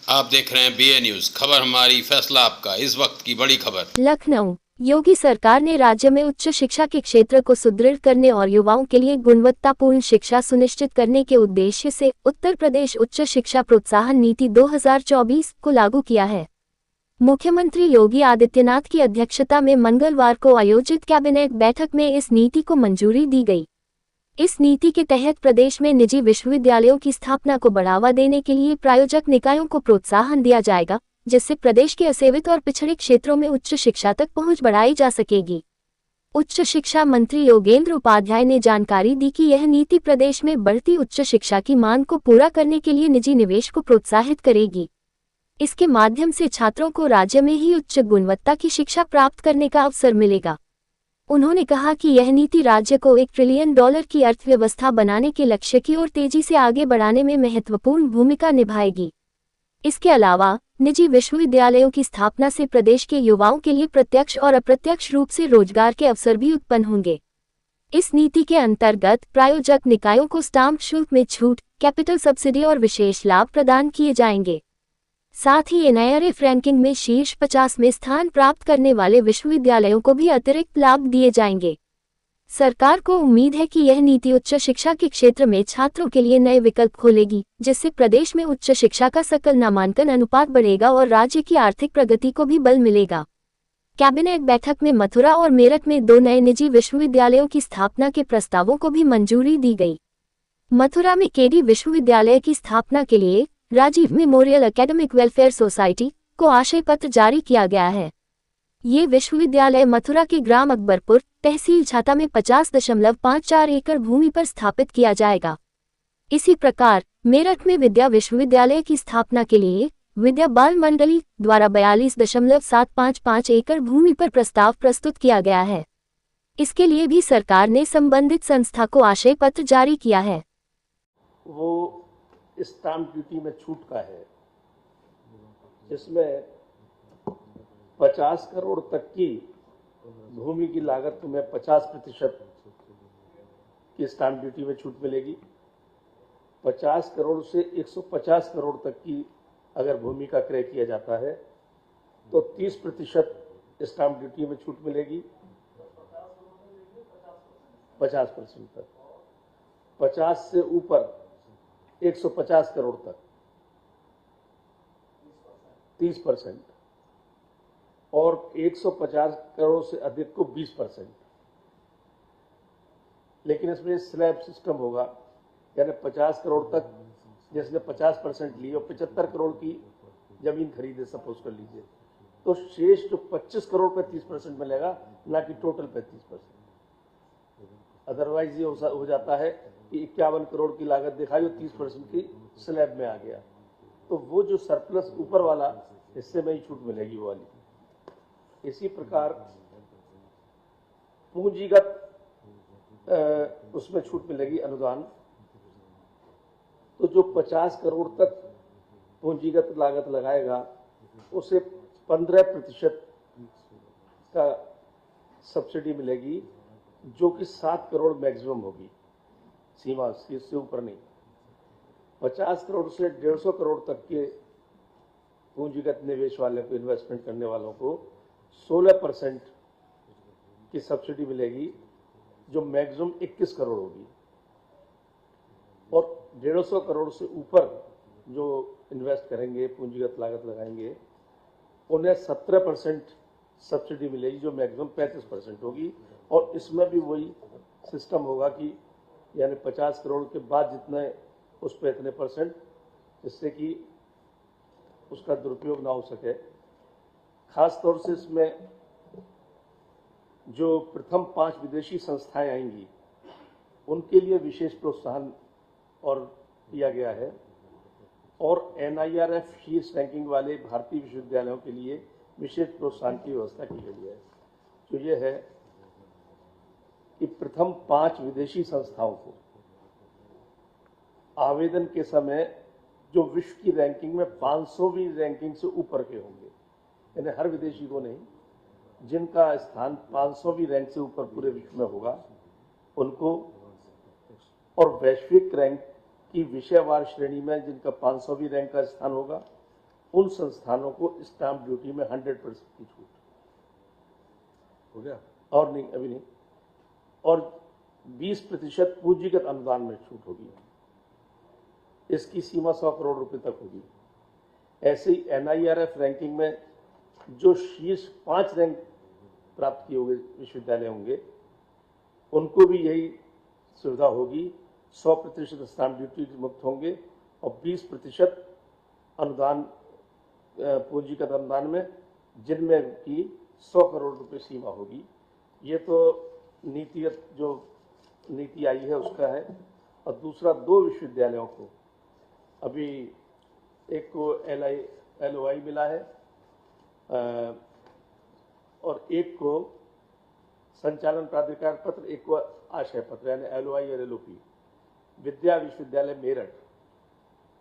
आप देख रहे हैं BA न्यूज, खबर हमारी फैसला आपका। इस वक्त की बड़ी खबर। लखनऊ। योगी सरकार ने राज्य में उच्च शिक्षा के क्षेत्र को सुदृढ़ करने और युवाओं के लिए गुणवत्तापूर्ण शिक्षा सुनिश्चित करने के उद्देश्य से उत्तर प्रदेश उच्च शिक्षा प्रोत्साहन नीति 2024 को लागू किया है। मुख्यमंत्री योगी आदित्यनाथ की अध्यक्षता में मंगलवार को आयोजित कैबिनेट बैठक में इस नीति को मंजूरी दी गई। इस नीति के तहत प्रदेश में निजी विश्वविद्यालयों की स्थापना को बढ़ावा देने के लिए प्रायोजक निकायों को प्रोत्साहन दिया जाएगा, जिससे प्रदेश के असेवित और पिछड़े क्षेत्रों में उच्च शिक्षा तक पहुंच बढ़ाई जा सकेगी। उच्च शिक्षा मंत्री योगेंद्र उपाध्याय ने जानकारी दी कि यह नीति प्रदेश में बढ़ती उच्च शिक्षा की मांग को पूरा करने के लिए निजी निवेश को प्रोत्साहित करेगी। इसके माध्यम से छात्रों को राज्य में ही उच्च गुणवत्ता की शिक्षा प्राप्त करने का अवसर मिलेगा। उन्होंने कहा कि यह नीति राज्य को $1 ट्रिलियन की अर्थव्यवस्था बनाने के लक्ष्य की ओर तेजी से आगे बढ़ाने में महत्वपूर्ण भूमिका निभाएगी। इसके अलावा निजी विश्वविद्यालयों की स्थापना से प्रदेश के युवाओं के लिए प्रत्यक्ष और अप्रत्यक्ष रूप से रोजगार के अवसर भी उत्पन्न होंगे। इस नीति के अंतर्गत प्रायोजक निकायों को स्टाम्प शुल्क में छूट, कैपिटल सब्सिडी और विशेष लाभ प्रदान किए जाएंगे। साथ ही NIRF रैंकिंग में शीर्ष 50 में स्थान प्राप्त करने वाले विश्वविद्यालयों को भी अतिरिक्त लाभ दिए जाएंगे। सरकार को उम्मीद है कि यह नीति उच्च शिक्षा के क्षेत्र में छात्रों के लिए नए विकल्प खोलेगी, जिससे प्रदेश में उच्च शिक्षा का सकल नामांकन अनुपात बढ़ेगा और राज्य की आर्थिक प्रगति को भी बल मिलेगा। कैबिनेट बैठक में मथुरा और मेरठ में 2 नए निजी विश्वविद्यालयों की स्थापना के प्रस्तावों को भी मंजूरी दी गई। मथुरा में KD विश्वविद्यालय की स्थापना के लिए Rajiv memorial academic welfare society को आशय पत्र जारी किया गया है। ये विश्वविद्यालय मथुरा के ग्राम अकबरपुर, तहसील छाता में 50.54 एकड़ भूमि पर स्थापित किया जाएगा। इसी प्रकार मेरठ में विद्या विश्वविद्यालय की स्थापना के लिए विद्या बाल मंडली द्वारा 42.755 एकड़ भूमि पर प्रस्ताव प्रस्तुत किया गया है। इसके लिए भी सरकार ने संबंधित संस्था को आशय पत्र जारी किया है। वो स्टाम्प ड्यूटी में छूट का है, जिसमें 50 करोड़ तक की भूमि की लागत में 50% की स्टाम्प ड्यूटी में छूट मिलेगी। 50 करोड़ से 150 करोड़ तक की अगर भूमि का क्रय किया जाता है तो 30% स्टाम्प ड्यूटी में छूट मिलेगी। 50% तक, 50 से ऊपर 150 करोड़ तक 30% और 150 करोड़ से अधिक को 20%। लेकिन इसमें स्लैब सिस्टम होगा, यानी 50 करोड़ तक जिसने 50% ली और 75 करोड़ की जमीन खरीदे सपोज कर लीजिए, तो शेष जो 25 करोड़ पे 30% मिलेगा, ना कि टोटल पे 30%। अदरवाइज ये हो जाता है कि 51 करोड़ की लागत दिखाई और 30% की स्लैब में आ गया, तो वो जो सरप्लस ऊपर वाला हिस्से में ही छूट मिलेगी वो वाली। इसी प्रकार पूंजीगत उसमें छूट मिलेगी अनुदान, तो जो 50 करोड़ तक पूंजीगत लागत लगाएगा उसे 15% का सब्सिडी मिलेगी, जो कि 7 करोड़ मैक्सिमम होगी सीमा, इससे ऊपर नहीं। 50 करोड़ से 150 करोड़ तक के पूंजीगत निवेश वाले को, इन्वेस्टमेंट करने वालों को 16% की सब्सिडी मिलेगी, जो मैक्सिमम 21 करोड़ होगी। और 150 करोड़ से ऊपर जो इन्वेस्ट करेंगे, पूंजीगत लागत लगाएंगे, उन्हें 17% सब्सिडी मिलेगी, जो मैक्सिमम 35% होगी। और इसमें भी वही सिस्टम होगा कि यानी 50 करोड़ के बाद जितने उस पर इतने %, जिससे कि उसका दुरुपयोग ना हो सके। खास तौर से इसमें जो प्रथम 5 विदेशी संस्थाएं आएंगी उनके लिए विशेष प्रोत्साहन और दिया गया है, और NIRF शीर्ष रैंकिंग वाले भारतीय विश्वविद्यालयों के लिए विशेष प्रोत्साहन की व्यवस्था की गई है। तो ये है कि प्रथम 5 विदेशी संस्थाओं को आवेदन के समय जो विश्व की रैंकिंग में 500वीं रैंकिंग से ऊपर के होंगे, यानी हर विदेशी को नहीं, जिनका स्थान 500वीं रैंक से ऊपर पूरे विश्व में होगा उनको, और वैश्विक रैंक की विषयवार श्रेणी में जिनका 500वीं रैंक का स्थान होगा उन संस्थानों को स्टाम्प ड्यूटी में 100% की छूट हो गया, और नहीं अभी नहीं, और 20% पूंजीगत अनुदान में छूट होगी। इसकी सीमा 100 करोड़ रुपए तक होगी। ऐसे ही NIRF रैंकिंग में जो शीर्ष 5 रैंक प्राप्त किए हुए विश्वविद्यालय होंगे उनको भी यही सुविधा होगी। 100% स्टाम्प ड्यूटी मुक्त होंगे और 20% अनुदान पूंजीगत अनुदान में, जिनमें की 100 करोड़ रुपए सीमा होगी। ये तो नीतिगत जो नीति आई है उसका है। और दूसरा, 2 विश्वविद्यालयों को अभी, एक को LOI मिला है और एक को संचालन प्राधिकार पत्र, एक को आशय पत्र, यानी LOI और LOP। विद्या विश्वविद्यालय मेरठ,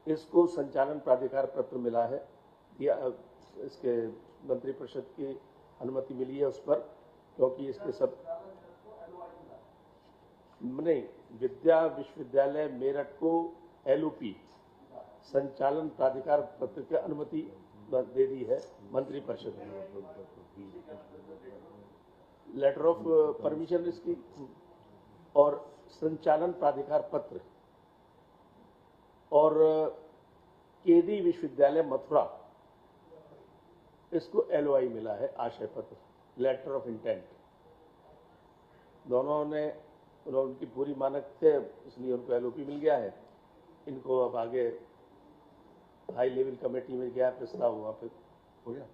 इसको संचालन प्राधिकार पत्र मिला है, इसके मंत्रिपरिषद की अनुमति मिली है उस पर, क्योंकि इसके सब नहीं, विद्या विश्वविद्यालय मेरठ को LOP संचालन प्राधिकार पत्र की अनुमति दे दी है मंत्रिपरिषद ने, लेटर ऑफ परमिशन इसकी, और संचालन प्राधिकार पत्र। और KD विश्वविद्यालय मथुरा, इसको LOI मिला है, आशय पत्र, लेटर ऑफ इंटेंट। दोनों ने, उनकी पूरी मानक थे, इसलिए उनको LOP मिल गया है। इनको अब आगे हाई लेवल कमेटी में गया प्रस्ताव, वहाँ पे हो गया।